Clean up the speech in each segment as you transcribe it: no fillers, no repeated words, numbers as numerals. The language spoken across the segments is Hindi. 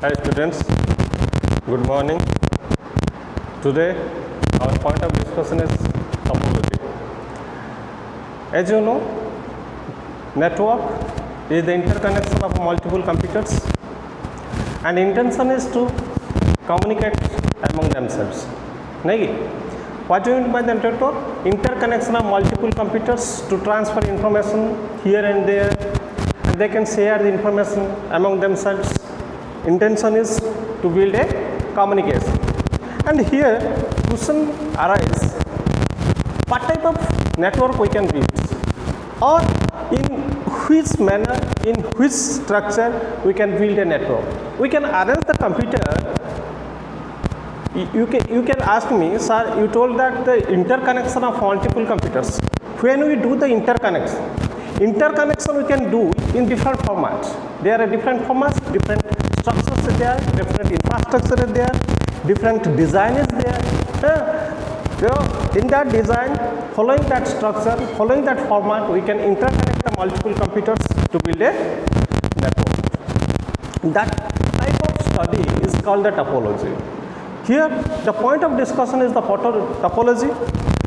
Hi students, good morning. Today our point of discussion is topology. As you know, network is the interconnection of multiple computers and intention is to communicate among themselves. What do you mean by the network? Interconnection of multiple computers to transfer information here and there, and they can share the information among themselves. Intention is to build a communication. And here question arises, what type of network we can build, or in which manner, in which structure we can build a network. We can arrange the computer. You can ask me, sir, you told that the interconnection of multiple computers. When we do the interconnection we can do in different formats. There are different formats, different structures are there, different infrastructure is there, different design is there. So in that design, following that structure, following that format, we can interconnect the multiple computers to build a network. That type of study is called the topology. Here the point of discussion is the topology.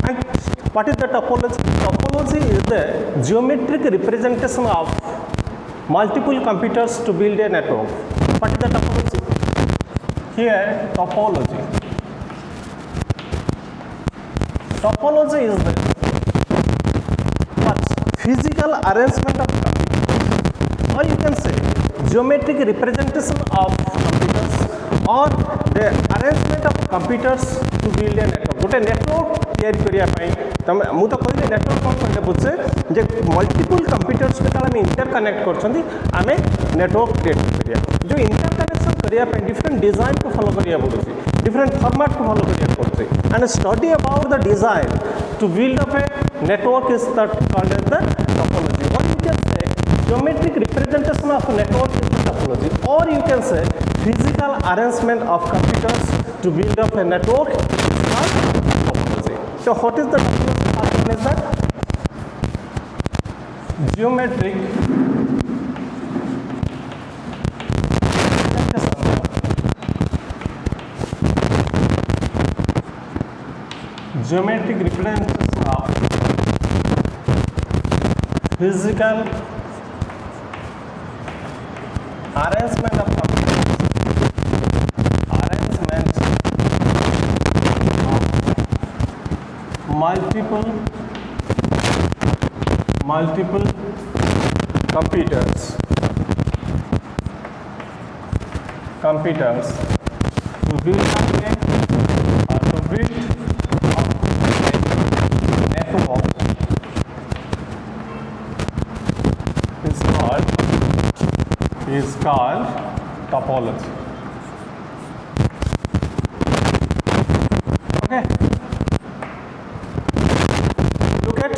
And what is the topology? Topology is the geometric representation of multiple computers to build a network. What is the topology? Here topology is the physical arrangement of computers, or you can say geometric representation of computers, or the arrangement of computers to build a network. गोटे नेटवर्क तैयारी करिया पई मु तो कहले नेटवर्क कोन कहले बुझे जे मल्टीपल कंप्यूटर्स के ताला में इंटरकनेक्ट करछंती आमे नेटवर्क क्रिएट करिया जो इंटरकनेक्शन करिया पई डिफरेंट डिजाइन को फॉलो करिया पड़ुची, डिफरेंट फॉर्मेट को फॉलो करिया पड़ुची, and study about the design to build up a network is that called as the topology, और you can say geometric representation of network is the topology, or you can say physical arrangement of computers to build up a network is called topology. So what is the topology? First one is that geometric representation of physical arrangement of computers, multiple computers to build up a network is called topology. Okay. Look at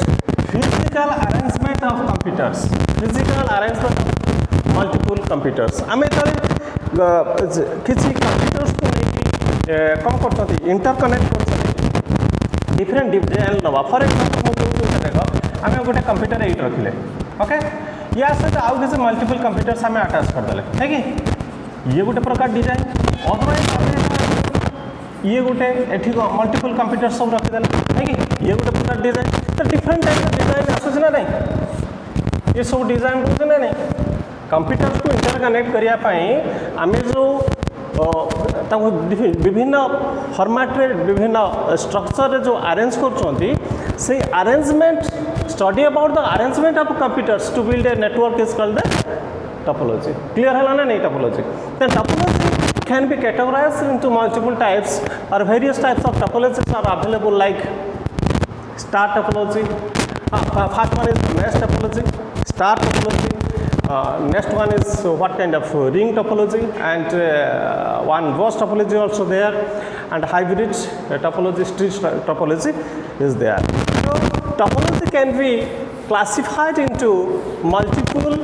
physical arrangement of computers. Physical arrangement of multiple computers. आमे ताले किसी computers को लेके कौन करता थी interconnect करता थी different design लवा. For example मैं कहूँ तो देखो आमे गोटे computer एट रखिले. Okay. या सहित आउ किसी मल्टीपल कंप्यूटर्स आम आटाच करदे है कि ये गोटे प्रकार डिजाइन, अदरवाइज ये गोटे एठी मल्टीपल कंप्यूटर सब रखिदे है कि ये गोटे प्रकार डिजाइन, तो डिफरेंट टाइप ऑफ डिजाइन आसुछ ना नहीं, ये सब डिजाइन होछ ना नहीं. कंप्यूटर्स को इंटरकनेक्ट करिया पई आमे जो विभिन्न फॉर्मेट रे विभिन्न स्ट्रक्चर रे जो अरेंज करछंती से arrangement study about the arrangement of computers to build a network is called the topology. Clear है ना नहीं topology? Then topology can be categorized into multiple types, or various types of topologies are available like star topology. First one is mesh topology, star topology. Next one is what kind of ring topology, and one gauss topology also there, and hybrid topology, street topology is there. So topology can be classified into multiple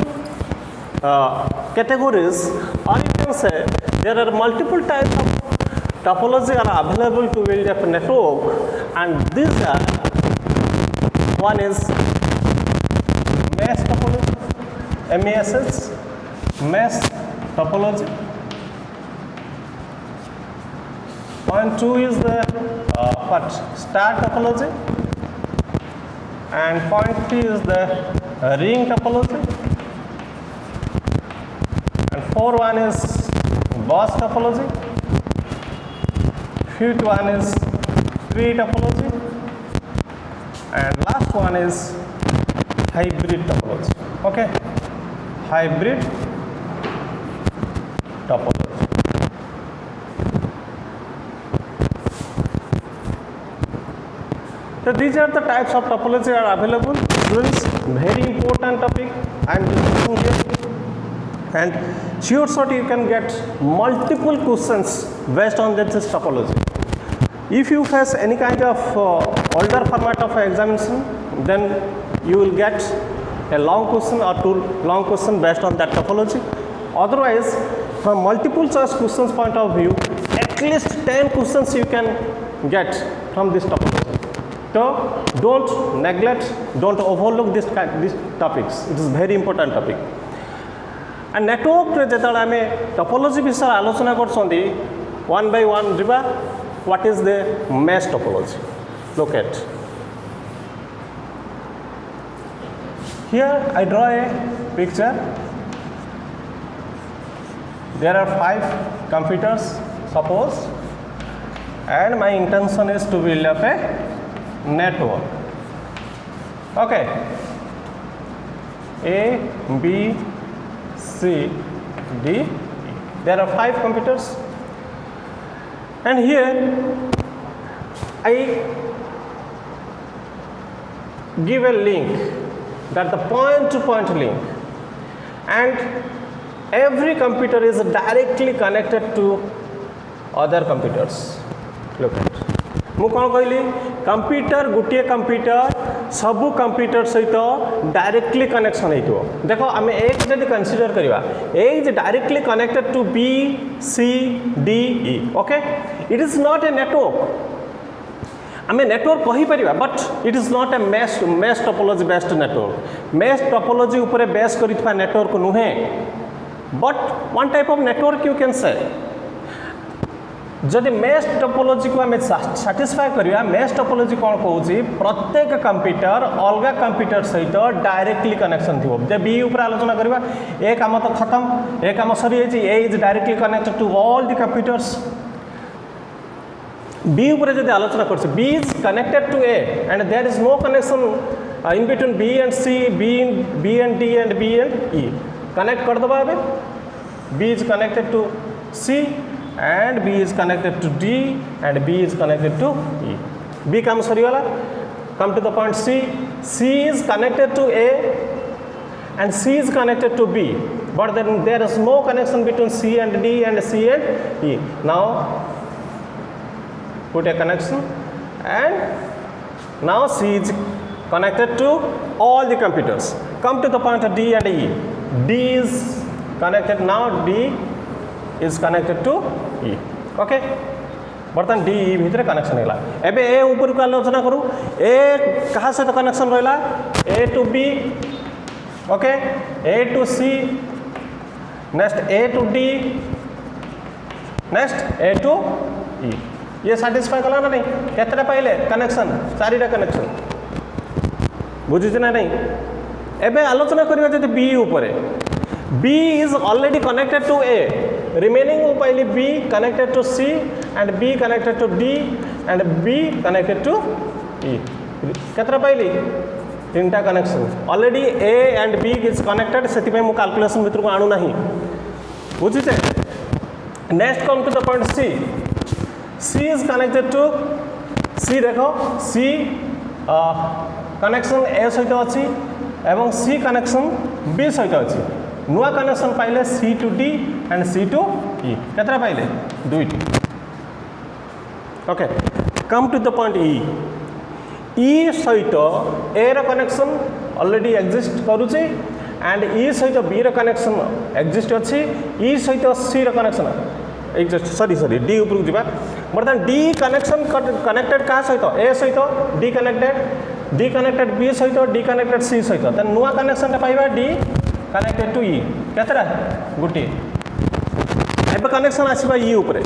categories, or you can say there are multiple types of topology are available to build up a network, and these are, one is mesh topology, MESS, mesh topology. point 2 is the what star topology, and point 3 is the ring topology, and 4.1 is bus topology, 5th one is tree topology, and last one is hybrid topology. Okay, hybrid topology. So these are the types of topology are available. Students, very important topic I am discussing here, and sure shot you can get multiple questions based on this topology. If you face any kind of older format of examination, then you will get a long question or 2 long question based on that topology. Otherwise, from multiple choice questions point of view, at least 10 questions you can get from this topology. So don't neglect, don't overlook these topics. It is very important topic. And network रे जेतला हमें टोपोलॉजी विषय आलोचना करछोंदी one by one जिबा. What is the mesh topology? Look at here. I draw a picture. There are 5 computers, suppose, and my intention is to build up a network. Okay, A, B, C, D, E. There are 5 computers, and here I give a link, that the point-to-point link, and every computer is directly connected to other computers. Look at मु कौन कहली कंप्यूटर गोटे कंप्यूटर सबू कंप्यूटर सहित डायरेक्टली कनेक्शन हो. देखो आम एक जब कनसीडर करवा A directly connected to B C D E. Okay, it is not a network. आम नेटवर्क कहीपर but it is not a mesh topology based network. Mesh topology उपरे बेस करितबा नेटवर्क नुहे, but one type of network you can say. जदि मेश टोपोलॉजी को आम साटिस्फाई करवा, मेश टोपोलॉजी कौन कहूँ प्रत्येक कंप्यूटर अलग कंप्यूटर सहित डायरेक्टली कनेक्शन थी. जब बी उपर आलोचना करवा, ए काम तो खत्म, ए काम सरी A is directly connected to all the computers. B उपर जब आलोचना कर, B is connected to A and there is no connection in between B and C, B and D and B and E. Connect कर दबा A. B is connected to C and B is connected to D and B is connected to E. B काम सरी वाला. Come to the point C. C is connected to A and C is connected to B, but then there is no connection between C and D and C and E. Now put a connection, and now C is connected to all the computers. Come to the point of D and E. D is connected now. D is connected to E. Okay, बर्तमान डी ई भितर कनेक्शन है. एबे ए ऊपर को आलोचना करूँ. ए कहाँ से तो कनेक्शन रहा, A to B, okay, A to C, next A to D, next A to E. ये साटिस्फाई कला ना नहीं? केतटा पाइले कनेक्शन? 4टा कनेक्शन. बुझी ना नहीं? एबे आलोचना करिया जदि बी ऊपर, B is already connected to A, remaining पाइली B connected to C and B connected to D and B connected to E. केतरा पाइली? 3टा connection. Already A and B is connected, से मु कैलकुलेशन भितर को आणु नहीं. बुझीचे? Next come to the point C. C is connected to C. देखो C कनेक्शन A सहित अच्छी एवं C कनेक्शन B सहित अच्छी. नुआ कनेक्शन पाइले C to D and C to E. केतरा पाइले? 2टी. Okay, come to the point E. E सहित A रो कनेक्शन ऑलरेडी एग्जिस्ट करूची एंड E सहित B रो कनेक्शन एग्जिस्ट अच्छी. E सहित C रो कनेक्शन एग्जिस्ट, सॉरी D ऊपर जीवा. बर्तमान D कनेक्शन कनेक्टेड का सहित A सहित D कनेक्टेड B सहित D कनेक्टेड C सहित. त नुआ कनेक्शन पाइबा D कनेक्टेड टू E. केतरा? गोटे. एबे कनेक्शन आसीबा E ऊपर.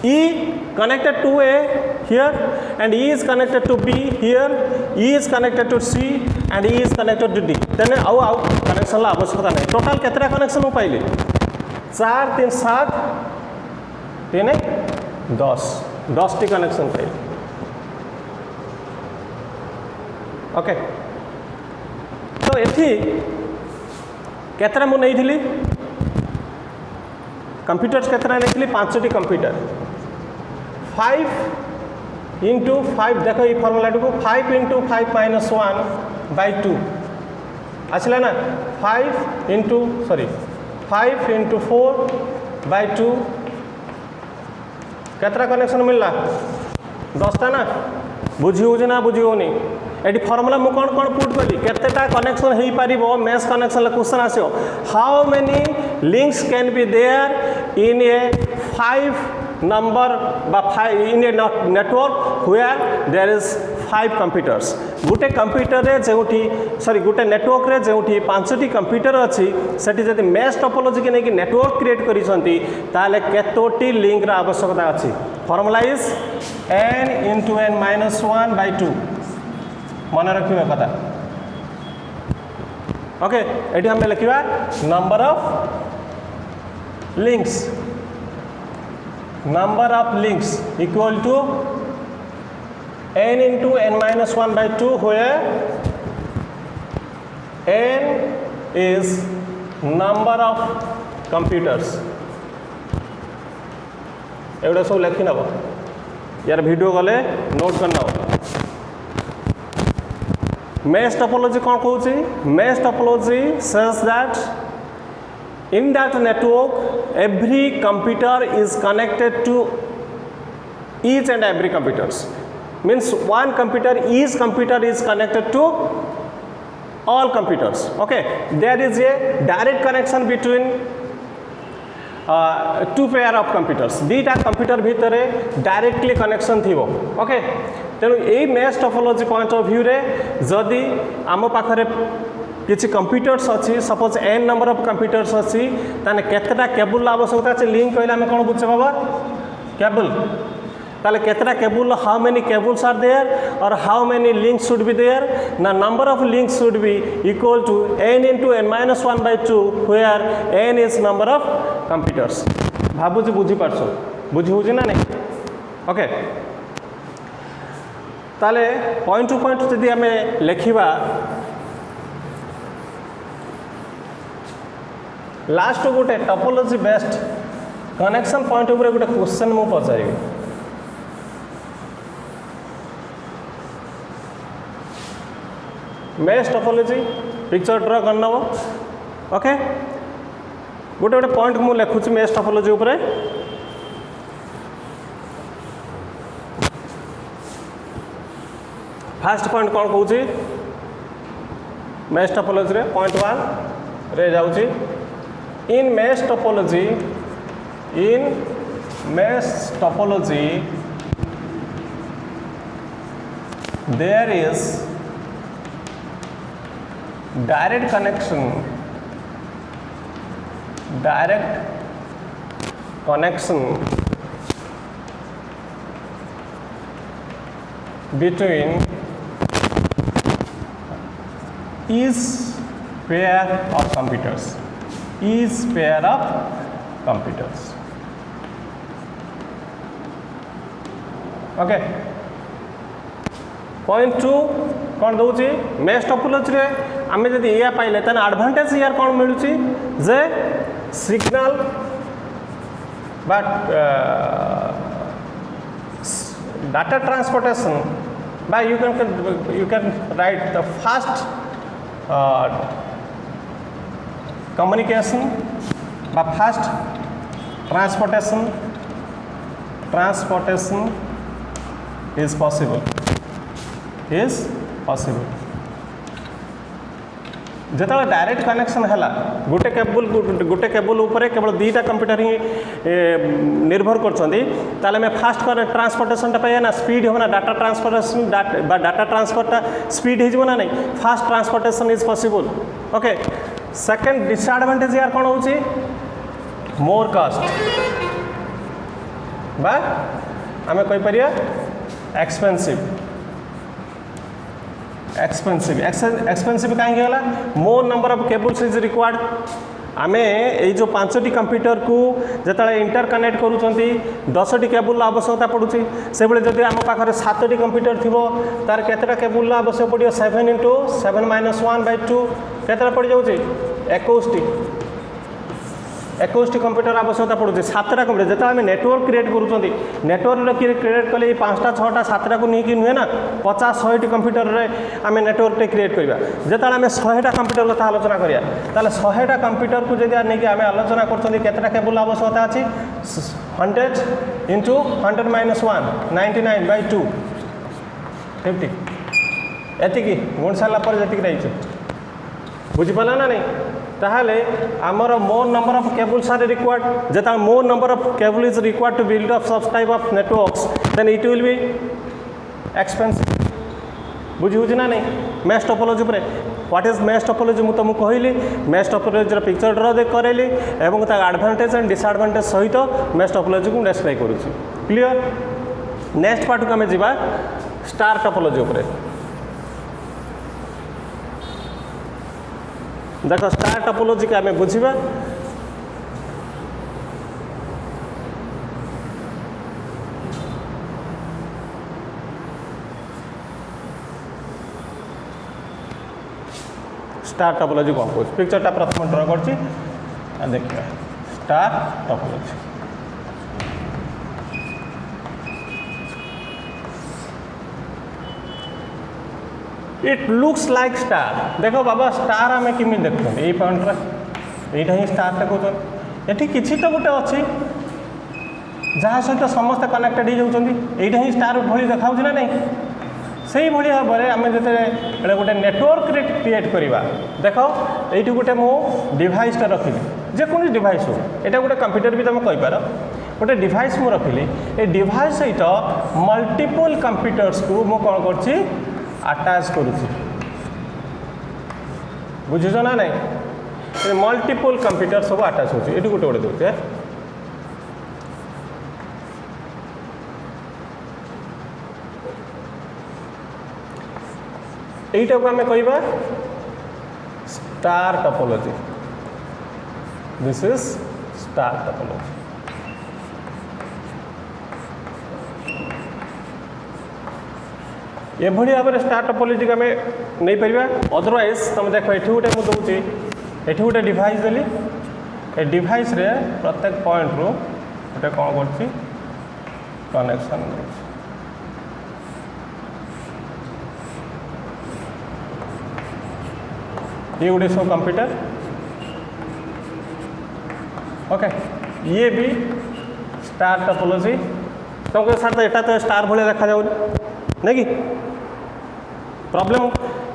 E connected to A here, and E is connected to B here, E is connected to C, and E is connected to D. then आउ कनेक्शन ला आवश्यकता नहीं. टोटल केतरा कनेक्शन हो पाइले 4 3 7 3 10 टी कनेक्शन पाइले. ओके तो एथि केतरा मु नहीं थिली कंप्यूटर्स केतरा नहीं थिली 5टी कंप्यूटर 5 into 5 देखो ये फॉर्मूला को 5 into 5 minus 1 by 2 आसला ना 5 into 4 by 2 केतरा कनेक्शन मिलला 10टा ना बुझी हो ना बुझी होनी एटी फॉर्मूला मु कौन कौन पुट कली केतेटा कनेक्शन हेई पारिबो मेश कनेक्शन ला क्वेश्चन आसियो how many links can be there in a 5 number in a network where there is 5 computers. गोटे कंप्यूटर रे जेउठी सॉरी गोटे नेटवर्क रे जेउठी 5टी कंप्यूटर अछि सेठी जदि मेश टोपोलॉजी के नेकी नेटवर्क क्रिएट करिसंती ताले केतोटी लिंक रा आवश्यकता अछि. Formula is n into n minus 1 by 2 मन रखिबे कथा. ओके एठी हम लिखिबा number of links equal to n into n minus 1 by 2 where n is number of computers. एवढा सब लिखि नब यार वीडियो गले नोट करना. मेश टोपोलॉजी कौन कहूची mesh topology says that in that network every computer is connected to each and every computers, means one computer is connected to all computers. Okay, there is a direct connection between two pair of computers. दीटा कंप्यूटर भितर डायरेक्टली कनेक्शन थी. ओके तेणु यही mesh topology point of view रे जदि आम पाखरे किसी कंप्यूटर्स अच्छी suppose n number of computers अच्छी ताने केतटा केबल आवश्यकता अच्छे लिंक कहले आम कौन बुझे बाबा केबल ताले केतटा cable how many cables are there or how many links should be there ना number of links should be equal to n into n minus 1 by 2 where n is number of computers. भाबुजी बुझी पारछो बुझी होजी ना नहीं. ओके ताले पॉइंट टू पॉइंट जदि हमें लिखिबा लास्ट गोटे टोपोलॉजी बेस्ड कनेक्शन पॉइंट ऊपर गोटे क्वेश्चन मु पचारि. मेश टोपोलॉजी पिक्चर ड्रा करनब. ओके गोटे गोटे पॉइंट मु लिखुची मेश टोपोलॉजी ऊपर. फर्स्ट पॉइंट कौन कहूची मेश टोपोलॉजी रे पॉइंट 1 रे जाउची in mesh topology there is direct connection between each pair of computers. Okay point 2 कौन दौची मेश टोपोलॉजी रे आमे जदि या पाइले तने एडवांटेज यार कौन मिलुची जे signal but data transportation by you can write the fast communication by fast transportation is possible जिते डायरेक्ट कनेक्शन है गोटे केबल ऊपर केवल 2टा कंप्यूटर ही निर्भर कर फास्ट ट्रांसपोर्टेशन पाइबा ना स्पीड हो ना डाटा ट्रांसपोर्टेशन डाटा ट्रांसफरटा स्पीड हो ना नहीं fast transportation is possible. Okay second disadvantage यार कौन हो मोर कॉस्ट बा आम कहीपर एक्सपेंसिव एक्सपेंसिव एक्सपेंसिव कहीं गला मोर number of cables is required आमे ये जो 5टी कंप्यूटर को जिते इंटरकनेक्ट करूँगी 10टी केबुल आवश्यकता पड़ुची से बेले जदि आम पाखे 7टी कंप्यूटर थी तार केतटा केबुल आवश्यक पड़ो 7 × 7 - 1/2 केतटा पड़ जाऊँगी 21टी कंप्यूटर आवश्यकता पड़ुची 7टा कंप्यूटर जिते आम नेटवर्क क्रिएट करूँ नेटवर्क क्रिएट कले 5टा 6टा 7टा को लेकिन नुहे ना 50-100टी कंप्यूटर आम नेटवर्क क्रिएट करवा जिते आम 100टा कंप्यूटर कथा आलोचना करिया ताले 100टा कंप्यूटर को जब नहीं आम आलोचना करता केबुल आवश्यकता अच्छी 100 × 100 - 1 99/2 50 एतिकी गुण सारापर जी रही बुझीपारा ना नहीं ताहले आमर more number of cables are required जब more number of cable is required to build up such type of networks then it will be expensive बुझी ना नहीं मैश टोपोलॉजी पर व्हाट इज मैश टोपोलॉजी मुझे तुमको कहली मैश टोपोलॉजी पिक्चर ड्र करेली एवं एडवांटेज एंड डिसएडवांटेज सहित मैश टोपोलॉजी को डिस्क्राइब करुँची क्लियर नेक्स्ट पार्ट को आम जा स्टार टोपोलॉजी उपर देख स्टार टोपोलॉजी के आम बुझा स्टार टोपोलॉजी कौन कह पिक्चरटा प्रथम ड्र कर देखिए star topology it looks like star देखो बाबा स्टार आम किमी देखते ये पॉइंट यहाँ ही स्टार देखते ये किसी तो गोटे अच्छी जहाँ सहित समस्ते कनेक्टेड हो ही स्टार भली देखा ना नहीं से भाई भाव में आम जो गोटे नेटवर्क क्रिएट करवा देख ये गोटे मो डिवाइसटा रखिली जेकोसी डिवाइस हो यहाँ गोटे कंप्यूटर भी तुम कहींपार गोटे डिवाइस मुझे रखिली ये डिवाइस सहित मल्टीपल कंप्यूटर्स को मु कौन कर अटैच करुँच बुझुच ना नहीं मल्टीपल कंप्यूटर सब अटैच होती ये गोटे गोटे दूचे यहीटा को आम कह star topology this is star topology ये भाव में स्टार टोपोलॉजी को आम नहीं पार अदरवाइज तुम देख ये गोटे मुझे दूसरी ये गोटे डिवाइस देली ए डिवाइस रे प्रत्येक पॉइंट रू गोटे कौन कर कनेक्शन ये गोटे सब कंप्यूटर ओके ये भी स्टार टोपोलॉजी तुमको सर यहाँ तो स्टार भाया देखा जाऊँ नहीं कि प्रॉब्लम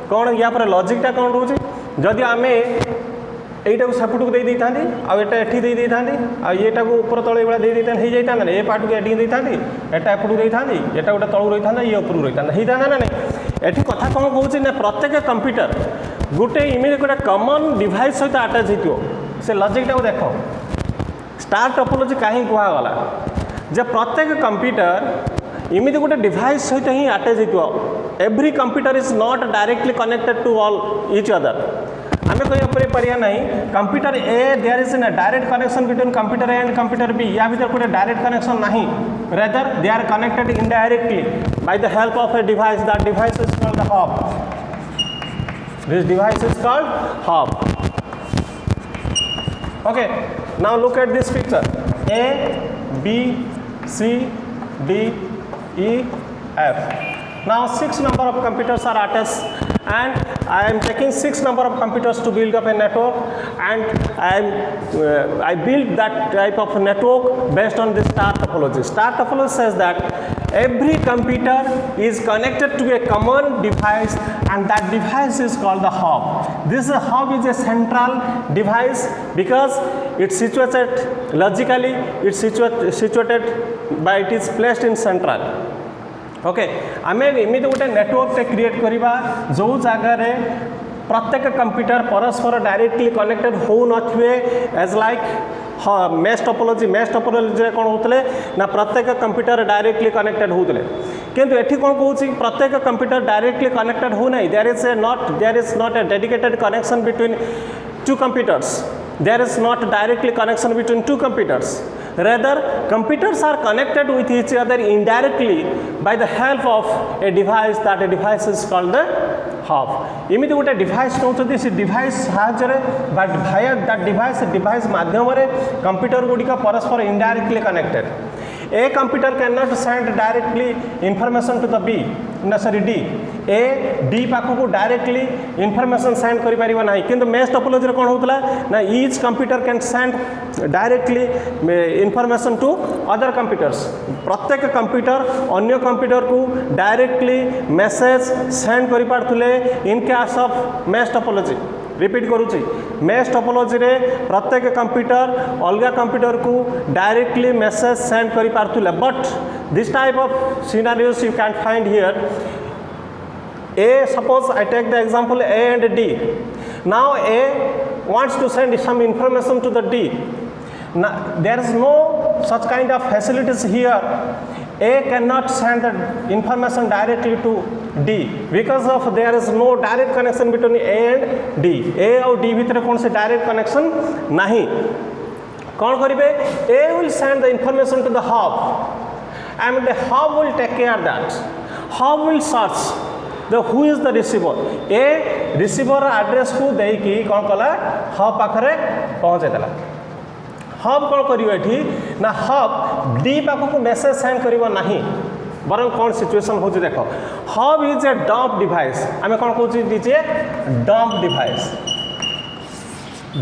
कौन या पर लॉजिकटा कौन रोचे जदि आम यहीटा को सेपटू दे था आटा एटी दे था आईटा को ऊपर तले भाई दे हो जाता ये पार्ट को एटी दे था एटा एपटू दे था एटा गोटे तलू रही था ये उपरू रही था ना नहीं एटी कथा कौन कहूँ ना प्रत्येक कंप्यूटर गोटे इमेज गोटे कमन डिवाइस सहित आटाच हो से लॉजिकटा को देख स्टार टोपोलॉजी कहीं कहगला जे प्रत्येक कंप्यूटर इमिति गोटे डिवाइस सहित ही आटाच हो every computer is not directly connected to all each other आम कह पारिया नहीं computer A there is indirect connection between computer A and computer B या भीतर गोटे डायरेक्ट कनेक्शन नहीं rather they are connected indirectly by the help of a device that device is called the hub this device is called hub okay now look at this picture A B C D E F now 6 number of computers are attached and I am taking 6 number of computers to build up a network and I built that type of network based on this star topology. Star topology says that every computer is connected to a common device and that device is called the hub. This hub is a central device because it's situated logically, it's situated by it is placed in central. Okay आम एमती गोटे नेटवर्क क्रिएट करवा जो जगार प्रत्येक कंप्यूटर परस्पर डायरेक्टली कनेक्टेड हो नथिबे एज लाइक मेश टोपोलॉजी कौन होते ना प्रत्येक कंप्यूटर डायरेक्टली कनेक्टेड होते किंतु एठी कौन कहूँ प्रत्येक कंप्यूटर डायरेक्टली कनेक्टेड हो ना there is not a dedicated connection between two computers. There is not directly connection between two computers. Rather, computers are connected with each other indirectly by the help of a device. That a device is called the hub. इमिति गोटे डिवाइस कहते से डिवाइस साहाଯ୍य बट भाया दैट डिवाइस माध्यम कंप्यूटर गुड़िक परस्पर indirectly connected. A computer cannot send directly information to the B, no sorry D. A D पाखु डायरेक्टली इनफॉरमेशन सेंड करि परिबा नाही किंतु मेश टोपोलॉजी रे कोन होतला ना each computer can send directly information to other computers. प्रत्येक कंप्यूटर अन्य कंप्यूटर को डायरेक्टली मैसेज सेंड करि पारथुले in case of mesh topology. Repeat करूची मेश टोपोलॉजी रे प्रत्येक कंप्यूटर अलग कंप्यूटर को डायरेक्टली मैसेज सेंड करि पारथुले but this type of scenarios you can find here. A, suppose I take the example A and D. Now A wants to send some information to the D. Now, there is no such kind of facilities here. A cannot send the information directly to D because of there is no direct connection between A and D. A और D भितर कौन से direct connection नहीं. कौन करिवे? A will send the information to the hub and the hub will take care of that. Hub will search the who is the receiver. A receiver address को देकी कौन कला हब पाखरे पहुँचे देला. हब कौन करियो एठी ना हब डी पाखु को मैसेज सेंड करिवो नाही बरं कौन सिचुएशन होची देखो. Hub is a dump device. आमे कौन कहूची दीजिए डंप डिवाइस.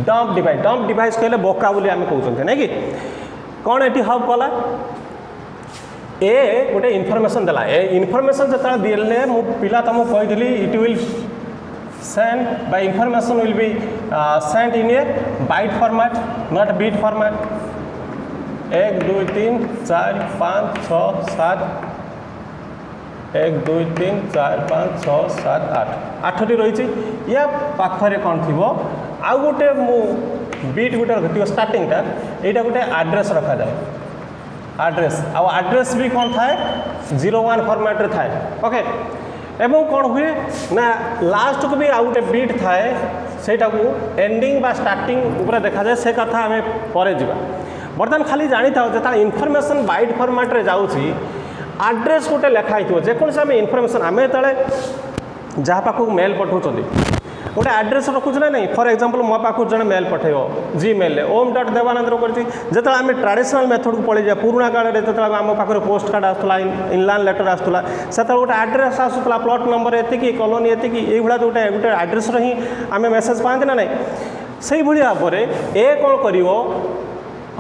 डंप डिवाइस कहले बोका बोली आमे कहउछन नै कि कौन एठी हब कला ए गोटे इनफॉरमेशन देला. ए इनफॉरमेशन जता दिले मु पिला तमु कहिदली it will send by information will be send in a byte format not bit format. 1 2 3 4 5 6 7 1 2 3 4 5 6 7 8 8टी रही. या पाखरे कौन थी आउ गोटे मु बीट गोटे रखियो स्टार्टिंगटा एटा गोटे एड्रेस रखा जाए. एड्रेस भी कौन थाए 01 फॉर्मेट रे थाए. ओके एवं कौन हुए ना लास्ट को भी आउ गोटे बीट थाए सेटा को एंडिंग बा स्टार्टिंग ऊपर देखा जाए से कथा आमे परे जीवा. बर्तमान खाली जानी था जेता इनफॉरमेशन बाइट फॉर्मेट रे जाउची एड्रेस गोटे लिखा हितो जे कोन से आमे इनफॉरमेशन आमे तळे जहाँ पाखु मेल पठाउछथि गोटे एड्रेस रखुच ना नहीं. फॉर एग्जांपल मो पाखु जने मेल पठेबो जीमेल ले om.devanand करछि जेता आमे ट्रेडिशनल मेथड को पळि जा पुराना काल रे जेता आम पाखरे पोस्ट कार्ड आस्तला इनलाइन लेटर आस्तला सेता गोटे एड्रेस आस्तला प्लॉट नंबर एतिकी कॉलोनी एतिकी ए भळा गोटे एड्रेस रही आमे मेसेज पाते ना नहीं. सेही भଳି भाबरे ए कोन करिवो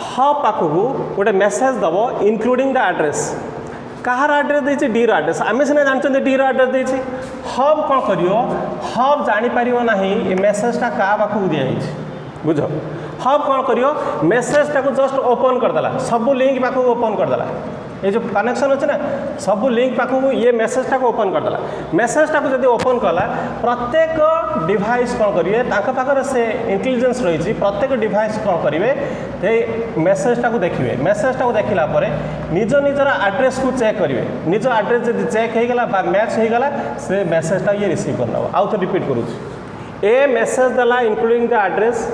हब पाखु गोटे मेसेज दबो इंक्लूडिंग द एड्रेस. कहार एड्रेस देछि डी रो एड्रेस आमे सिना जानछन डी रो एड्रेस देछि. हब कौन करियो हब जानी पारिबो नाही ए मेसेजटा का पाखु दिया हिछि बुझो. हब कौन करियो मेसेजटा को जस्ट ओपन कर देला सब लिंक पाखु ओपन कर देला. ये जो कनेक्शन अच्छे ना सब लिंक पाखु ये मेसेजटा को ओपन कर देला. मेसेजटा को जब ओपन कला प्रत्येक डिवाइस कौन करिए ताका पाखरे से इंटेलिजेंस रही. प्रत्येक डिवाइस कौन करिवे ते मेसेजटा को देखिए. मेसेजटा को देखला परे निज निजर एड्रेस को चेक करिवे. निज एड्रेस जब चेक हो गला बा मैच हो गला से मेसेजटा ये रिसीव करना. आउ तो रिपीट करूँ ए मेसेज देला इंक्लूडिंग द एड्रेस.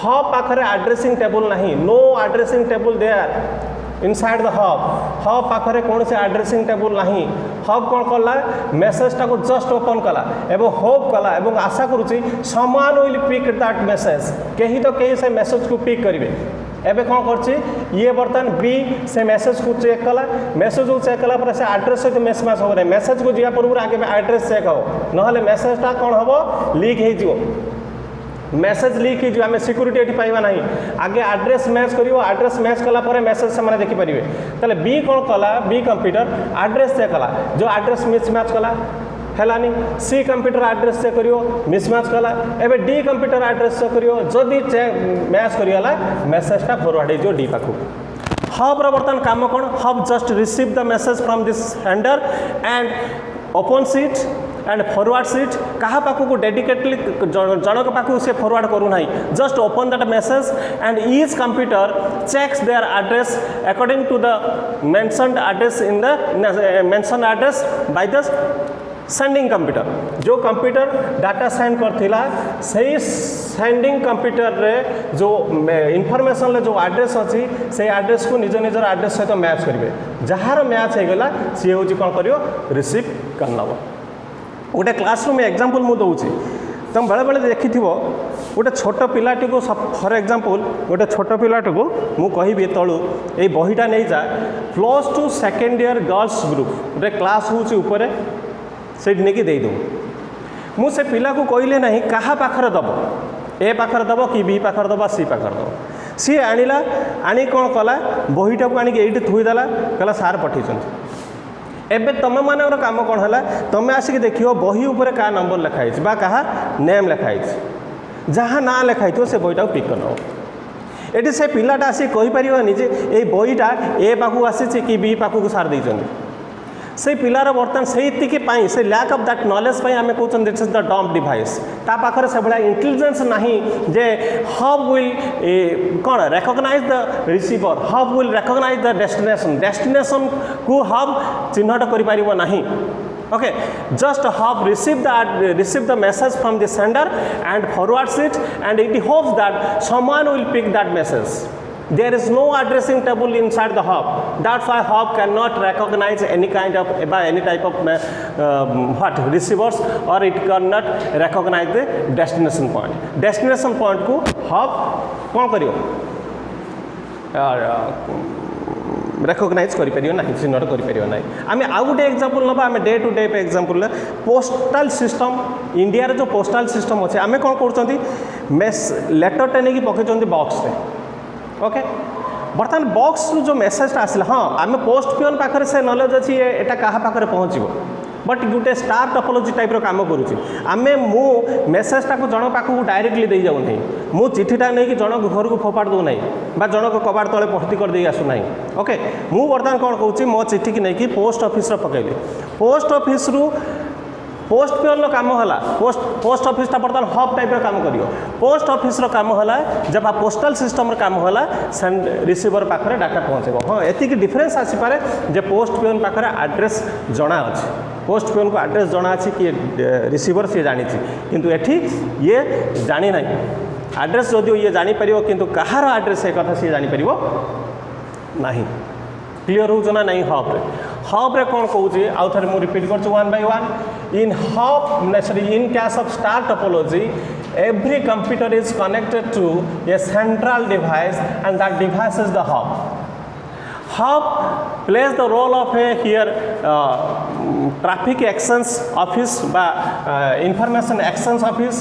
हब पाखरे एड्रेसिंग टेबल नहीं. No addressing table there inside the hub. Hub पाखरे कौन से एड्रेसिंग टेबल नहीं. हब कौन कला मेसेजटा को जस्ट ओपन कला एवं होप कला एवं आशा करुच्ची समान विल पिक दैट मेसेज. कहीं तो कहीं से मेसेज को पिक करेंगे. एबे कौन करछि ये बर्तमान बी से मेसेज को चेक कला. मेसेज को चेक कला पर से एड्रेस सहित मैच हो ना. मेसेज को जा पूर्व आगे एड्रेस चेक हो ना मेसेजटा कौन हम लीक हो. मेसेज लीक हो आम सिक्यूरीटी ये पाइबा नहीं. आगे एड्रेस मैच कर एड्रेस मैच कला मेसेज से देखिपारे. ताले बी कौन कला बी कंप्यूटर एड्रेस चेक कला जो एड्रेस मिसमैच कला हेलानी. सी कंप्यूटर एड्रेस चेक करियो मिसमैच कला. एबे डी कंप्यूटर एड्रेस चेक करियो जदि मैच करियला मेसेजटा फॉरवर्ड हो डी पाखु. हब रो बर्तमान काम कौन hub just receive the message from this sender and open it and forward it कहा पाखु को डेडिकेटली जनक पाखु से फॉरवर्ड करू नाही just open that message and each computer checks their address according to the mentioned address in the mention address by the sending computer जो कंप्यूटर डाटा सेंड करथिला सही सेंडिंग कंप्यूटर रे जो इनफॉरमेशन ले जो एड्रेस अछि से एड्रेस को निज निजर एड्रेस सहित मैच करिवे जहार मैच हे गला सी होची कोन करियो रिसीव करनबो गोटे क्लासरूम एग्जांपल मु दउची तुम बेले बेले देखिथिबो गोटे छोट पिलाटी को फॉर एग्जांपल गोटे छोट पिलाटी को मु कहिबी तळु ए बहिटा नै जा +2 सेकेंड ईयर गर्ल्स ग्रुप गोटे क्लास होची ऊपर से नहीं दे दूँ मुझे पिला को कहले ना क्या पाखर दब ए पाखर दब कि बी पाखर दब सी पाखर दब सी आणला आनी कौन कला बहीटा को आनिक ये थुईदेला कहला सार पठे एबे तुम मान कम कौन है तुम आसिक देख बही उपर क्या नंबर लिखाई क्या नेम लिखाई जहाँ ना लिखाई से बहीटा को पिक कर ये से पिलाटा आसिक कहीपरि जे ये बहीटा ए पाखु आसी कि बी पाखु सार देते से पिलार बर्तमान से लैक ऑफ दैट नॉलेज आम कहते this is the dumb device ता पाखरे से भाया इंटेलिजेंस नहीं जे हाउ विल कौन recognise the receiver how will recognise the destination को हाउ चिन्हट कर पारिबो नहीं okay just how receive the message from the sender and forwards it and it hopes that someone will pick that message. There is no addressing table inside the hub. That's why hub cannot recognize any kind of any type of receivers, or it cannot recognize the destination point. Destination point को hub कौन करियो recognize करि परियो नहीं चिन्हट करि परियो नहीं. आमे आउ गोटे एग्जांपल नबा आमे डे टू डे पे एग्जांपल पोस्टल सिस्टम इंडिया रे जो पोस्टल सिस्टम अछि आमे कोन करचंती मेस लेटर टे नै कि पकेचंती बॉक्स रे ओके बर्तमान बॉक्स जो मेसेज आसला हाँ आम पोस्ट पियन पाखे से नॉलेज अच्छी एटा क्या पाखे पहुँचो बट गोटे स्टार टोपोलॉजी टाइप काम करुँची आम मु मेसेजटा को जन पाखक डायरेक्टली दे जाऊँ मु चिठीटा नहीं कि जन घर को फोपाड़ दूना जन को कबाड़ तले भर्ती कर दे आसुना ओके मु बर्तमान कौन कहूँ मो चिठी की नहीं पोस्ट ऑफिस पकईली पोस्ट ऑफिस रु पोस्ट पियन काम है पोस्ट ऑफिस बर्तमान हब टाइप काम करियो पोस्ट ऑफिस काम है जब पोस्टल सिस्टम काम है सेंड रिसीवर पाखे डाटा पहुँचे हाँ एति डिफरेंस आसीपे जे पोस्ट पियन पाखे एड्रेस जना अच्छे पोस्ट पियन को एड्रेस जना अच्छी कि रिसीवर सी जानी किंतु एठी ये जानी ना एड्रेस जदिव ये जापर किंतु कहार एड्रेस एक कथा सी जापर ना क्लीयर हो ना नहीं हब रे कौन कहूँ आउ थे मुझे रिपीट कर 1 by 1 in hub sorry in case of star topology every computer is connected to a central device and that device is the hub. Hub plays the role of a here traffic exchange office by information exchange office.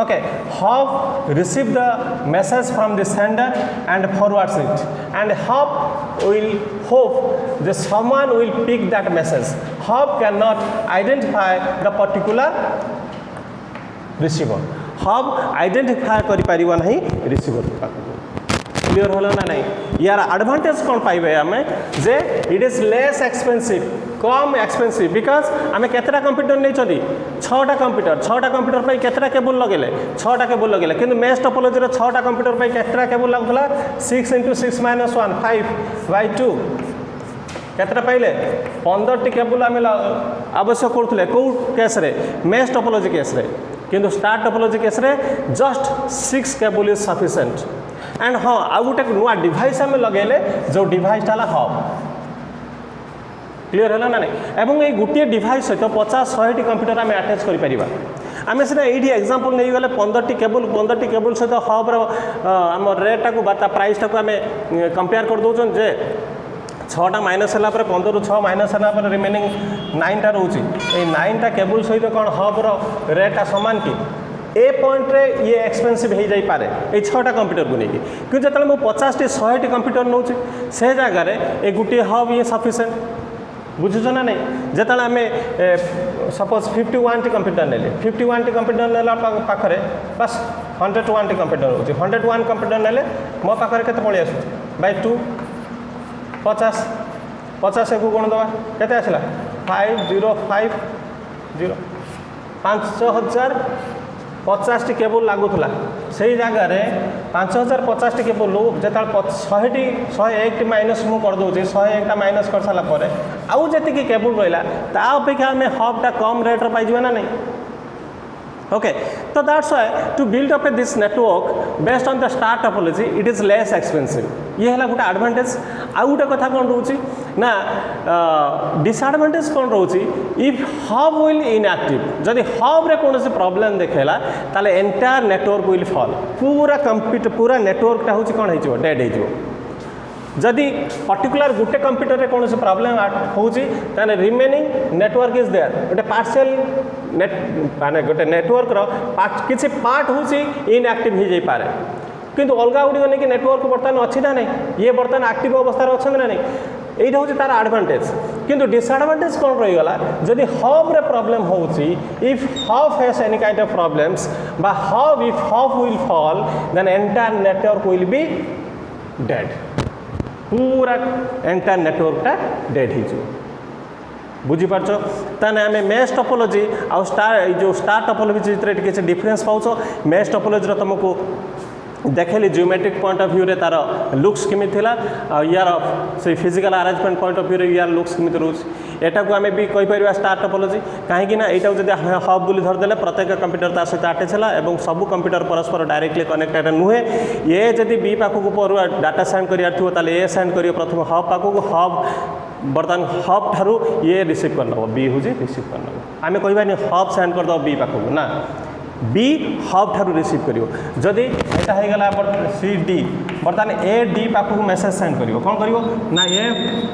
Okay, hub receive the message from the sender and forwards it, and hub will hope that someone will pick that message. Hub cannot identify the particular receiver. Hub identify करि परिबो नहीं receiver पाखु. क्लियर होला ना नहीं यार एडवांटेज कौन पाइबे आमे जे इट इज लेस एक्सपेंसिव कम एक्सपेंसिव बिकॉज आमे केतरा कंप्यूटर नै छथि 6टा कंप्यूटर पे केतरा केबल लगेले 6टा केबल लगेले किंतु मेश टोपोलॉजी रे 6टा कंप्यूटर पे केतरा केबल लागथला 6 × 6 - 1 5/2 केतरा पाइले 15 टी केबल आमे आवश्यक करथले को केस रे मेश टोपोलॉजी केस रे किंतु स्टार टोपोलॉजी केस रे just 6 cable is sufficient. And हाँ आउ गोटे नुआ डिवाइस आम लगे जो डिवाइसटा हब क्लीयर है ना नहीं एवं ये गोटे डिवाइस सहित 50-100 कंप्यूटर आम आटाच कर आम सीना ये एग्जांपल नहीं गले 15 टी केबल सहित हब्र आम रेटा को प्राइसटा को आम कंपेयर कर दौन जे 6टा माइनस है 15 ରୁ 6 माइनस है रिमेनिंग 9टा रोचे 9टा केबल सहित कौन हब्र रेटा सामान कि ए पॉइंट रे ये एक्सपेंसिव हो जाई पारे ए 6टा कंप्यूटर को लेकिन क्योंकि जो मुझे 50-100 कंप्यूटर नौ से जगार ए गोटे हब ये सफिशिएंट बुझुच ना नहीं जो आम सपोज 51 टी कंप्यूटर ने 51 टी कंप्यूटर नेला पाखरे बस 101 टी कंप्यूटर हो 101 कंप्यूटर ने मो पाखे के पलि आस बाय 2 50 को कौन दवा के आसला 5050 5050 टी केबल लागुला से जगार 5050 टी केबल जो 100 टी माइनस मुझे करदे 101 माइनस कर सारापर आउ जी केबल रहा ता अपेक्षा आम हबटा कम रेट्रे पाइबा ना नहीं ओके तो that's why to build up this network based on the star topology it is less expensive ये है गोटे एडवांटेज आउ गोटे कथा कौन रोचे ना डिसएडवांटेज कौन रोचे इफ हब विल इनएक्टिव जदि हब रे कौन प्रॉब्लम देखेला ताले एंटायर नेटवर्क विल फॉल पूरा कंप्यूटर पूरा नेटवर्कटा हूँ कौन हो डेड हो जदि पर्टिकुलर गोटे कंप्यूटर रे कौन प्रॉब्लम होने रिमेनिंग नेटवर्क इज देयर गोटे पार्शियल नेट माने गोटे नेटवर्क रो किसी पार्ट हूँ इनएक्टिव हो जाए किंतु अलग गुड़िक नहीं नेटवर्क बर्तमान अच्छी ना नहीं ये बर्तमान एक्टिव अवस्था अच्छा ना नहीं यही हूँ तार एडवांटेज किंतु डिसएडवांटेज कौन रहीगला जदि हब रे प्रॉब्लम हो if hub has any kind of problems बा hub if hub will fall then entire network will be dead पूरा एंटायर नेटवर्कटा डेड हो बुझीपार ताने आम मेश टोपोलॉजी आउ स्टार जो स्टार टोपोलॉजी भितर किसी डिफरेन्स पाउछ मेश टोपोलॉजी तुमको देखेली जियोमेट्रिक पॉइंट ऑफ व्यू रे तार लुक्स केमी थिला यार से physical arrangement point of view रे यार लुक्स केमी रोच एटा को आम भी कहि परिबा स्टार टोपोलॉजी कहीं ना यहाँ जब हब बोली धरदे प्रत्येक कंप्यूटर तार सहित अटैच है सब कंप्यूटर परस्पर डायरेक्टली कनेक्टेड नुहे ये जब बी पाखक पर डाटा सेंड कर ए सेंड कर प्रथम हब पाखक हब बर्तमान हब ठारू ये रिसीव कर नब बी हूँ रिसीव कर नब आम कहबानी हब सेंड करदे बी पाखक ना बी हब ठारू रिसीव करियो जदि एटा हो गला सी डी बर्तमान ए डी पाखक मेसेज सेंड करियो कौन करियो ना A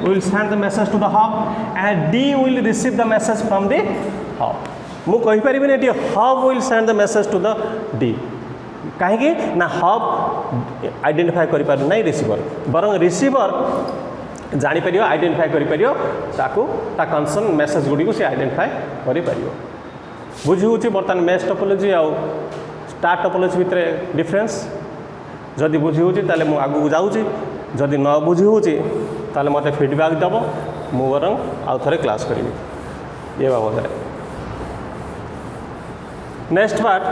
will send the message to the hub and D will receive the message from the hub मु कहि परिबिनी एटी hub will send the message to the D कहीं ना हब आइडेंटिफाई कर पार नहीं रिसीवर बरं रिसीवर जापर आइडेंटिफाई कर कंसर्न मेसेज गुड़ी से आइडेंटिफाई कर बुझी हूँ बर्तमान मेश टोपोलॉजी आउ स्टार टोपोलॉजी भितर डिफरेन्स जदि बुझी हूँ ताले मु आगू जाऊँगी जदि न बुझी हूँ ताले मते फीडबैक दब मु बरं आउ थे क्लास करी ये बाबद नेक्स्ट पार्ट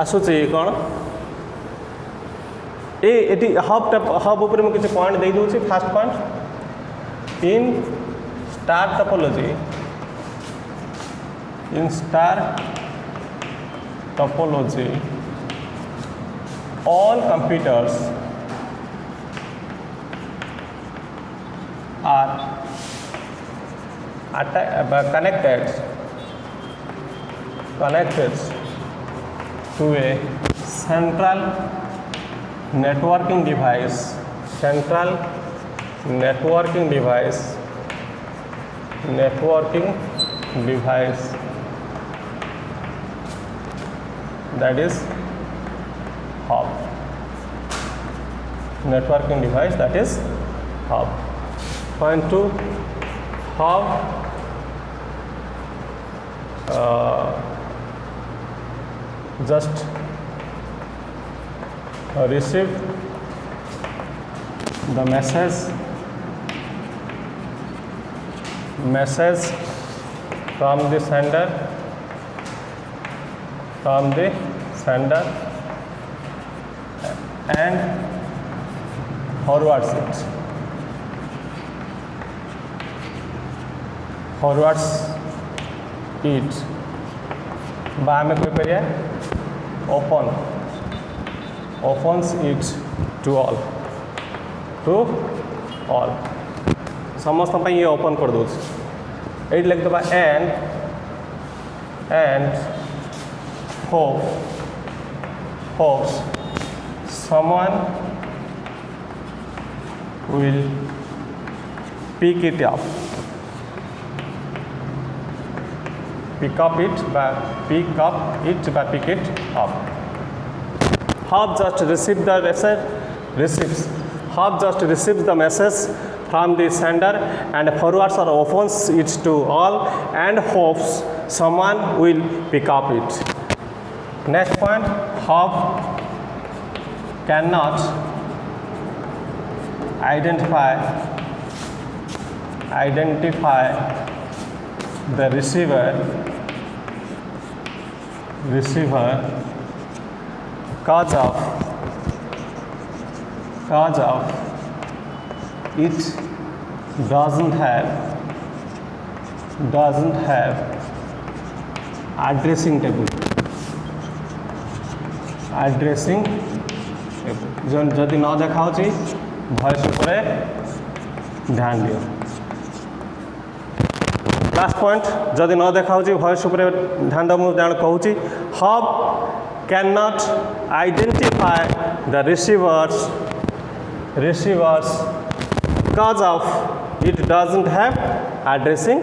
आसूची कौन ये हब उपर मुझे किसी पॉइंट दे दूँ fast point in star topology all computers are connected to a central networking device that is hub networking device that is hub. Point 2 hub just receive the message from the sender and forwards it बा आम कह opens it to all समस्त ये ओपन कर दो ये लिख दबा and hopes someone will pick it up pick it up. Hub just receives the message from the sender and forwards or opens it to all and hopes someone will pick up it. Next point, hub cannot identify the receiver receiver cause of it doesn't have addressing table जदि न देखा वॉइस उपरे ध्यान दियो लास्ट पॉइंट जदि न देखा वॉइस उपरे ध्यान दो मुझे कहूँ hub can not identify the receivers cause of it doesn't have addressing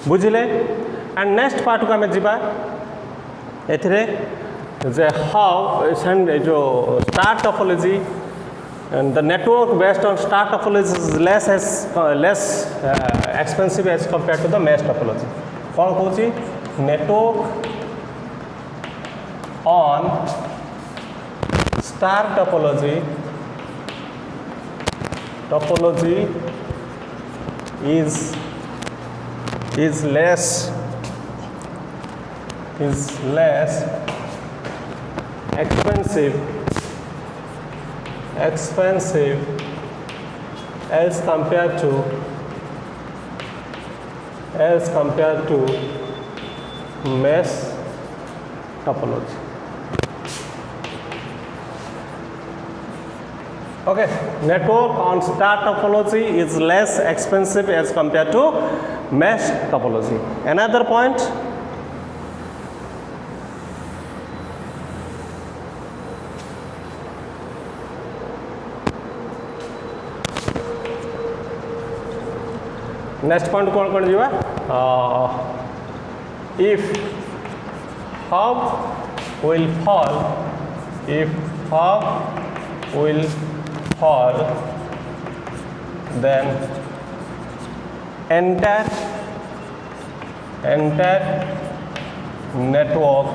बुझिले एंड नेक्स्ट पार्ट को आम जा एथिरे जे हाउ जो star topology and the network based on star topology is less expensive as compared to the mesh topology. कौन कहूँ network on star topology is less expensive as compared to mesh topology. Okay, network on star topology is less expensive as compared to mesh topology. Another point, next point कौन जीवा if hub will fall then entire network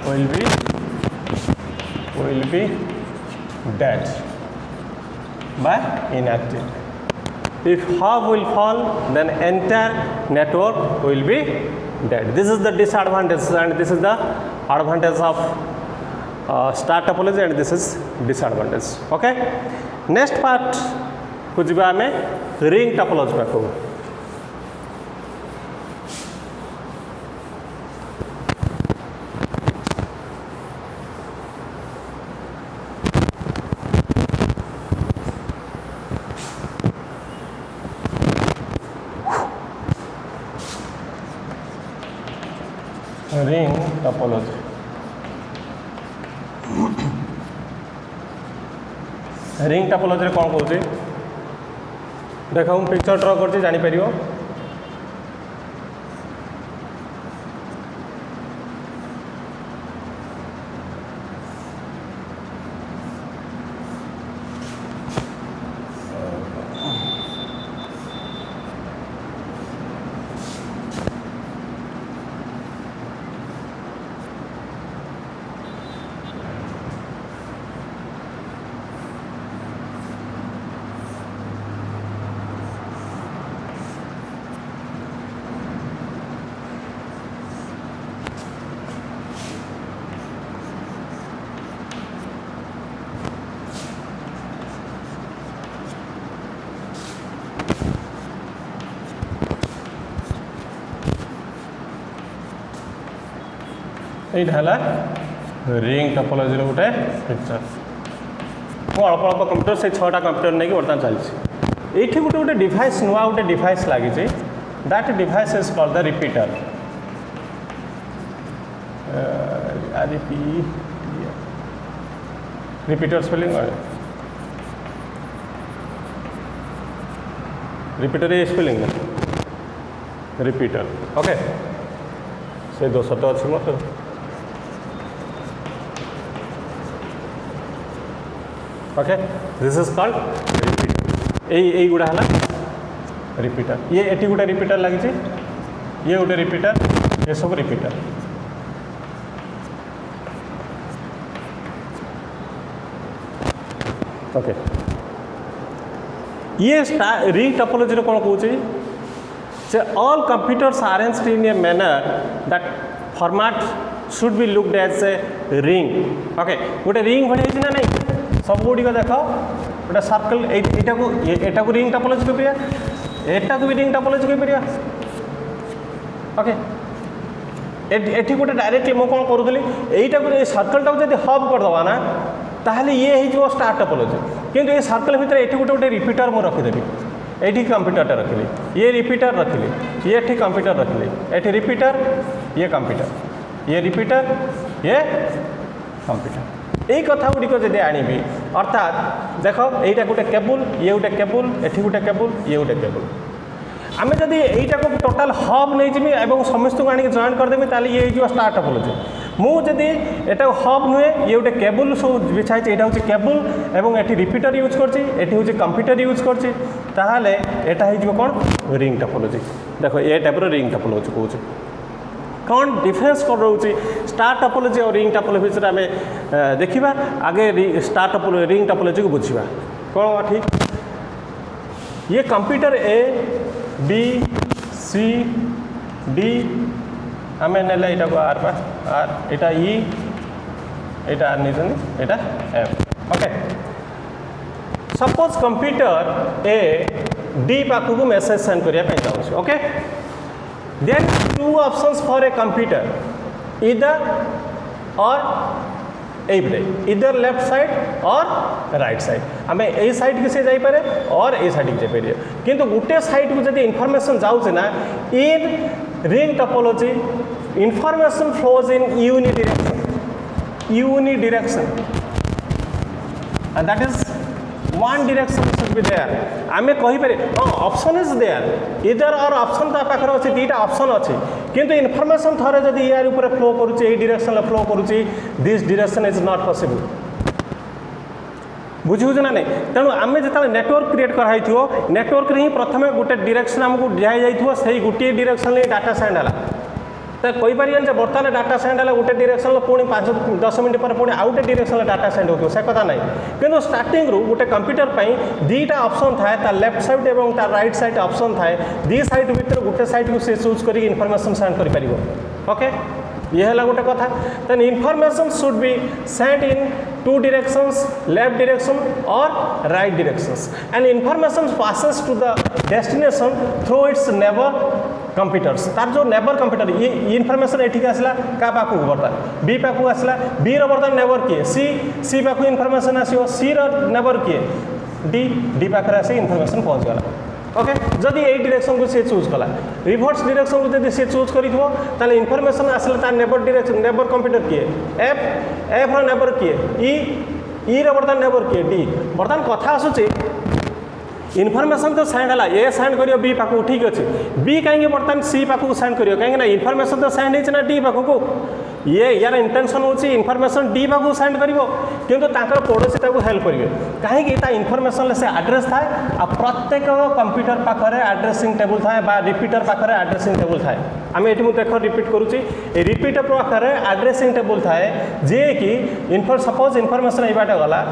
will be dead by inactive. If hub will fall, then entire network will be dead. This is the disadvantage and this is the advantage of star topology and this is disadvantage. Okay, next part को जीवा आमे रिंग टोपोलॉजी पाखु. रिंग टोपोलॉजी रिंग टोपोलॉजी कौन कहूँ देख मुझे पिक्चर ड्र कर जापर यहाँ रिंग टोपोलॉजी गोटे पिक्चर मु अल्प अल्प कंप्यूटर से 6टा कंप्यूटर नहीं बर्तमान चलती ये गोटे गोटे डिवाइस नुआ गोटे डिवाइस लगी that device is called the repeater repeater spelling repeater ये स्पेलिंग रिपीटर ओके से दोष तो अच्छी मत okay this is called repeater यही गुड़ा है रिपीटर ये एटी गोटे रिपीटर लगी ये गोटे रिपीटर ये सब रिपीटर ओके ये रिंग टोपोलॉजी कौन कहूँ So all computers are arranged in a manner that format should be looked as a ring. Okay, गोटे रिंग भली ना नहीं सब गुड़ी को देखो गोटे सर्कल एटा को रिंग टोपोलॉजी को पिया एटा को भी रिंग टोपोलॉजी को पिया. ओके एठी गोटे डायरेक्टली मो कौन करूली एटा को सर्कलटा को जब हब करदवा ना ताहले ये हो स्टार टोपोलॉजी किंतु ये सर्कल भितर एठी गोटे गोटे रिपीटर मु रखिदेवी एठी कंप्यूटरटा रखिली ये रिपीटर रखिली ये एठी कंप्यूटर रखिली एठी रिपीटर ये कंप्यूटर ये रिपीटर ये कंप्यूटर यही कथा गुड़िक जब आनिबी अर्थात देख यहीटा गोटे केबुल ये गोटे केबुल एठी गोटे केबुल ये गोटे केबुल आम जब यहीटा को टोटाल हब नहीं जी और समस्त को आनिक जॉइन करदेवी ताले ये हो स्टार टोपोलॉजी मुझे एटा हब नुहे ये गोटे केबुल सब बिछाई यहाँ हूँ केबुल और ये रिपीटर यूज कर कंप्यूटर यूज कर कौन रिंग टोपोलॉजी देख ये टाइप रिंग टोपोलॉजी कौन कौन डिफरेंस कौन रोचे स्टार टोपोलॉजी और रिंग टोपोलॉजी विषय आम देखा आगे स्टार टोपोलॉजी रिंग टोपोलॉजी को बुझा कौन ठीक ये computer A B C D आम ना यहाँ को आर पा आर यहाँ ई यहाँ आर नहीं यहाँ F okay suppose computer A D पाखक मेसेज सेंड करने चाहूँ okay then two options for A computer इधर और इधर लेफ्ट साइड और राइट साइड आम ए साइड की से जापे और ए साइड की जापे किंतु गोटे साइड को जब इनफॉरमेशन जाऊे ना in ring topology information flows in unidirection and that is one direction should be there आम कहीपर हाँ ऑप्शन इज देयर इधर और ऑप्शन ता पाखर अच्छे दुईटा ऑप्शन अच्छे किंतु इनफॉरमेशन थोड़े जब यार ऊपर फ्लो करुच्चे ये डायरेक्शन फ्लो करुच्ची this direction is not possible बुझे ना नहीं तेणु आम जो नेटवर्क क्रिएट कराई नेटवर्क ही प्रथम गोटे डायरेक्शन आमको दिखाई से गोटे डायरेक्शन डाटा सेंड है तो कहीपर बर्तमान डाटा सेंड है गोटे डायरेक्शन पुणी 5-10 मिनट पर पुणी आउ गोटे डायरेक्शन डाटा सेंड हो से कथा ना कि स्टार्टिंग रू गोटे कंप्यूटर दुईटा ऑप्शन थाए लेफ्ट साइड और राइट साइड ऑप्शन थाए दी साइड भितर गोटे साइड को से चूज कर इनफॉरमेशन सेंड कर ओके ये है गोटे कथा then information should be send in two directions left direction और right directions and information passes to the destination through its neighbour computers तार जो नेबर कंप्यूटर ये इनफॉरमेशन एठिक आसला क्या पाखक बर्तमान बी पाखक आसला बी बर्तमान नेबर किए सी पाखक इनफॉरमेशन आसो सी नेबर किए डी पाखे आस इनफॉरमेशन पहुँच गला ओके जदि यही डायरेक्शन को सी चूज कला रिवर्स डायरेक्शन को जब सी चूज कर इनफॉरमेशन आसला तार नेबर डायरेक्शन नेबर कंप्यूटर किए एफ नेबर किए ई बर्तमान नेबर किए डी बर्तमान कथा आसूची इनफॉरमेशन तो सेंड है ए सेंड कर बी पाखक ठीक अच्छे बी कहीं बर्तमान सी पाखक सेंड कर कहीं इनफॉरमेशन तो सेंड होना डी पाखक ये यार इंटेंशन होची इनफॉरमेशन डी पाखक सेंड करिवो किंतु तांकर पड़ोसी ताको हेल्प करिवे काहे कि ता इनफॉरमेशन से एड्रेस थाए आ प्रत्येक कंप्यूटर पाखरे एड्रेसिंग टेबल थाए बा रिपीटर पाखरे एड्रेसिंग टेबल थाए आम ये देख रिपीट करुच्ची रिपीटर पाखरे एड्रेसिंग टेबल थाए जे कि सपोज इनफॉरमेशन ये बाटे गला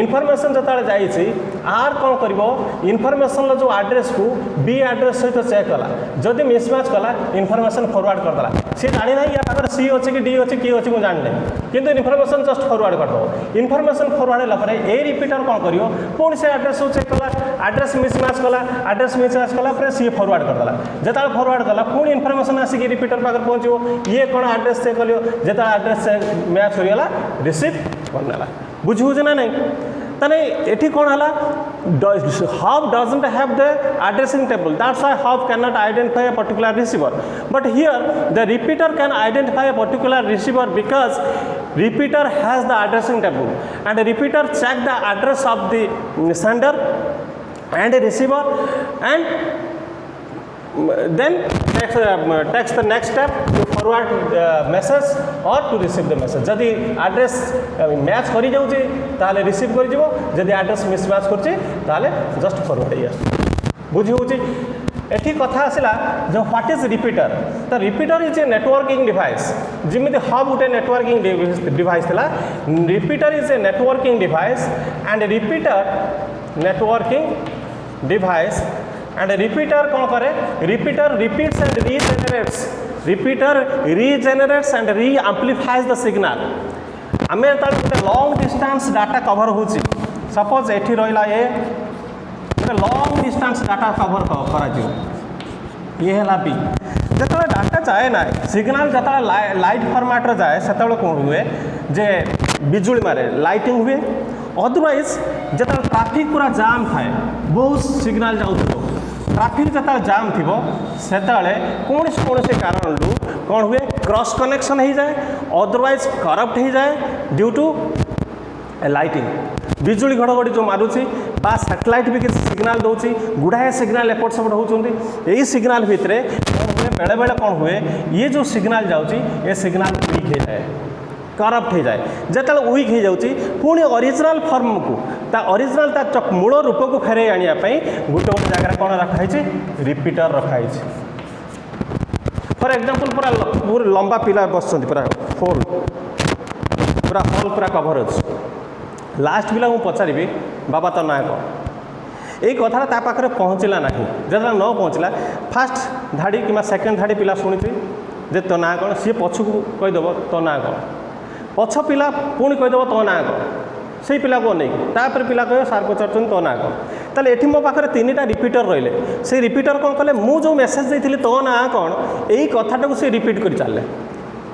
इनफॉरमेशन जो जाइए आर कौन कर इनफॉरमेशन जो एड्रेस को बी एड्रेस सहित चेक कला जदि मिसमैच कला इनफॉरमेशन फॉरवर्ड करदेला सी जानी ना या पाखे सी अच्छे कि डी अच्छे किए अच्छे मुझे जानी किंतु इनफॉरमेशन जस्ट फॉरवर्ड करदेव इनफॉरमेशन फॉरवर्ड है ए रिपीटर कौन कर पुणी से एड्रेस को चेक कला एड्रेस मिसमैच कला एड्रेस मिसमैच कला सी फॉरवर्ड करदेला जिते फॉरवर्ड कला पुणी इनफॉरमेशन आसिक रिपीटर पाखे पहुँचो ये कौन एड्रेस चेक कर जो एड्रेस मैच होगा रिसीव करनेला बुझे ना नहीं ताने एठी कौन है hub doesn't have the addressing table that's why hub can not identify a particular receiver but here the repeater can identify a particular receiver because repeater has the addressing table and repeater check the address of the sender and receiver and then takes the next step to forward message or to receive the message जदि एड्रेस मैच करी जाउची ताले रिसीव करी जीवो जदि एड्रेस मिसमैच करची ताले जस्ट फॉरवर्ड या बुझी होची एठी कथा आसला जो व्हाट इज रिपीटर तो repeater is a networking device जिमिति हब गोटे नेटवर्किंग डिवाइस थिला repeater is a networking device and repeater networking device and repeater कौन करे repeater repeats and regenerates repeater regenerates and reamplifies the signal आम गोटे लॉन्ग डिस्टेंस डाटा कवर हो सपोज एठी रहा ये गोटे लॉन्ग डिस्टेंस डाटा कवर कर ये है बी जो डाटा जाए ना सिग्नल जो लाइट फॉर्मेट जाए से कौन हुए जे बिजुली मारे लाइटिंग हुए अदरवाइज जो ट्राफिक पूरा जाम थाए बहुत सिग्नल जाऊ ट्राफिक जो जाम थी से कौन से कारण कौन हुए क्रॉस कनेक्शन हो जाए अदरवाइज करप्ट हो जाए ड्यू टू लाइटिंग बिजुली घड़घड़ी जो मारुची बा सैटेलाइट भी किसी सिग्नल दूसरी गुड़ाए सिग्नल एपट सेपट होती यही सिग्नल भितर कौन हुए बेले बेले कौन हुए ये जो सिग्नल जाऊँगी ये सिग्नल वीक हो जाए करप्ट हो जाए जो वीक हो जाऊँगी पुणी ओरिजिनल फॉर्म को ओरिजिनल मूल रूप को फेरे आने गोटे गोटे जगह कौन रखाई रिपीटर रखाई फॉर एग्जांपल पूरा लंबा पिला बस पूरा होल पूरा हॉल पूरा कवर अच्छे लास्ट पिला मुझे पचारि बाबा तो ना कौन यही कथा पाखे पहुँचला ना जो न पहुँचला फास्ट धाड़ी कि सेकेंड धाड़ी पिला शुणी जे तो ना कौन सी पछक कहीदेव तो ना कौन पछ पिला पुणी कहीदेव तो ना कौन से पिला को नहीं तापर पिला कह सार पचार तो ना कौन ताले एठी मो पाखे तीन टा रिपीटर रहिले से रिपीटर कौन कले मु जो मेसेज देती तो ना कौन यही कथाटा को सी रिपीट कर चले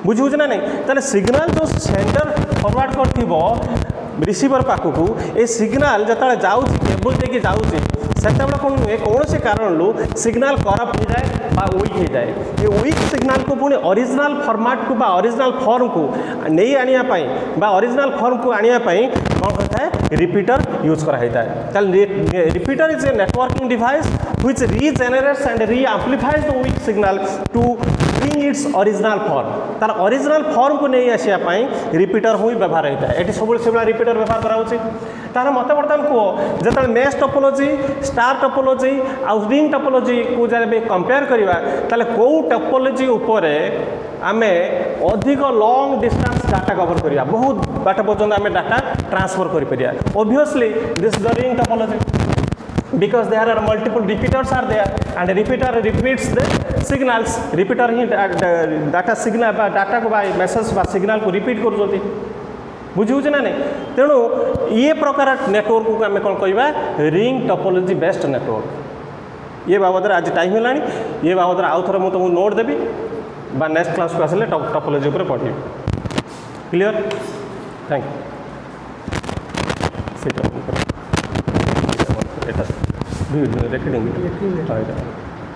बुझे ना नहीं ताले सिग्नल जो सेंटर फॉरवर्ड कर रिसीवर पाखक ये सिग्नल जो जाऊँगी केबल देके जाऊँगी से कौन हुए कौन से कारण सिग्नल करप्ट हो जाए बा वीक हो जाए ये वीक सिग्नल को पुणी ओरिजिनल फॉर्मेट को बा ओरिजिनल फॉर्म को नहीं आने बा ओरिजिनल फॉर्म को आने कौन होता है रिपीटर यूज कराई है repeater is a networking device which regenerates and reamplifies the weak signal to bring its original form तार ओरिजिनल फॉर्म को नहीं आसापी रिपीटर ही व्यवहार होता है ये सब से रिपीटर व्यवहार कराऊँगी तार मत बर्तमान कह जो मेश टोपोलॉजी स्टार टोपोलॉजी आउ रिंग टोपोलॉजी को जब कंपेयर करवा ताले कौ टोपोलॉजी उपरे आमे अधिक लॉन्ग डिस्टेंस डाटा कवर करिया बहुत बाट पर्यंत आमे डाटा ट्रांसफर करि परिया obviously this the ring topology because there are multiple repeaters are there and repeater repeats the signals repeater he data signal data को मेसेज बा सिग्नल को रिपीट कर बुझे ना नहीं तेणु ये प्रकार नेटवर्क को आम कौन कह रिंग टोपोलॉजी बेस्ड नेटवर्क ये बाबद आज टाइम है ये बाबद आउ थे मुझे तुमको नोट देवी बा नेक्स्ट क्लास को आसिले टोपोलॉजी पर पढ़ी क्लियर थैंक यू रेकर्डिंग